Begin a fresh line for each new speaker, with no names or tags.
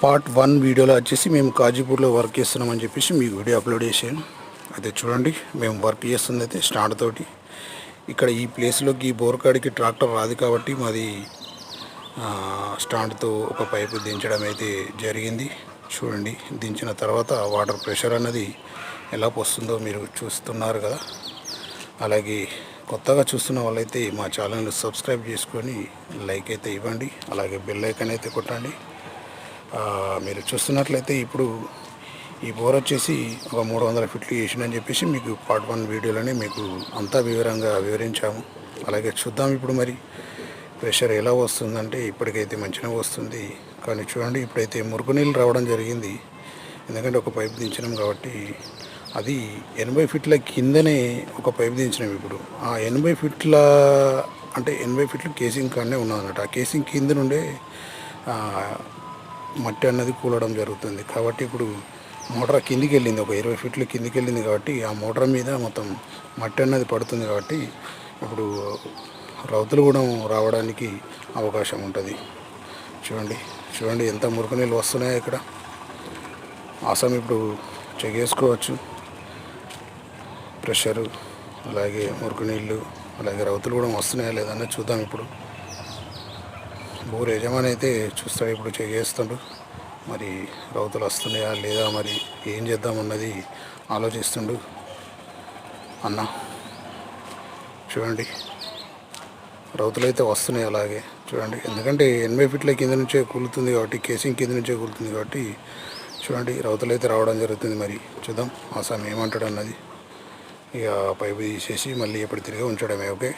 Part 1 వీడియోలో వచ్చేసి మేము కాజీపూర్లో వర్క్ చేస్తున్నామని చెప్పేసి మీకు వీడియో అప్లోడ్ చేసాను. అయితే చూడండి, మేము వర్క్ చేస్తుంది అయితే స్టాండ్ తోటి. ఇక్కడ ఈ ప్లేస్లోకి బోర్కాడికి ట్రాక్టర్ రాదు కాబట్టి మాది స్టాండ్తో ఒక పైపు దించడం అయితే జరిగింది. చూడండి, దించిన తర్వాత వాటర్ ప్రెషర్ అన్నది ఎలా వస్తుందో మీరు చూస్తున్నారు కదా. అలాగే కొత్తగా చూస్తున్న వాళ్ళైతే మా ఛానల్ని సబ్స్క్రైబ్ చేసుకొని లైక్ అయితే ఇవ్వండి. అలాగే బెల్ ఐకాన్ అయితే కొట్టండి. మీరు చూస్తున్నట్లయితే ఇప్పుడు ఈ బోర్ వచ్చేసి ఒక 300 ఫీట్లు వేసిందని చెప్పేసి మీకు పార్ట్ 1 వీడియోలోనే మీకు అంతా వివరంగా వివరించాము. అలాగే చూద్దాం ఇప్పుడు మరి ప్రెషర్ ఎలా వస్తుందంటే ఇప్పటికైతే మంచిగా వస్తుంది. కానీ చూడండి, ఇప్పుడైతే మురుగు నీళ్ళు రావడం జరిగింది. ఎందుకంటే ఒక పైపు దించినాం కాబట్టి అది 80 ఫీట్ల కిందనే ఒక పైపు దించినాం. ఇప్పుడు ఆ 80 ఫీట్ల అంటే 80 ఫీట్లు కేసింగ్ కాడనే ఉన్నదన్నమాట. ఆ కేసింగ్ కింద నుండే మట్టి అన్నది కూలడం జరుగుతుంది. కాబట్టి ఇప్పుడు మోటార్ కిందికి వెళ్ళింది, ఒక 20 ఫీట్లు కిందికి వెళ్ళింది కాబట్టి ఆ మోటార్ మీద మొత్తం మట్టి అన్నది పడుతుంది. కాబట్టి ఇప్పుడు రౌతులు కూడా రావడానికి అవకాశం ఉంటుంది. చూడండి ఎంత మురికి నీళ్ళు వస్తున్నాయో ఇక్కడ. ఆసం ఇప్పుడు చెక్ చేసుకోవచ్చు ప్రెషరు, అలాగే మురికి నీళ్ళు, అలాగే రౌతులు కూడా వస్తున్నాయా లేదన్నా చూద్దాం. ఇప్పుడు బోర్ యజమాని అయితే చూస్తాడు, ఇప్పుడు చెక్ చేస్తాడు. మరి రౌతులు వస్తున్నాయా లేదా, మరి ఏం చేద్దామన్నది ఆలోచిస్తుండు అన్న. చూడండి, రౌతులు అయితే వస్తున్నాయి. అలాగే చూడండి, ఎందుకంటే 80 ఫీట్ల కింద నుంచే కూలుతుంది కాబట్టి, కేసింగ్ కింద నుంచే కూలుతుంది కాబట్టి చూడండి రౌతులు అయితే రావడం జరుగుతుంది. మరి చూద్దాం ఆసామి ఏమంటాడు అన్నది. ఇక పైపు తీసేసి మళ్ళీ ఎప్పుడు తిరిగి ఉంచడమే. ఓకే.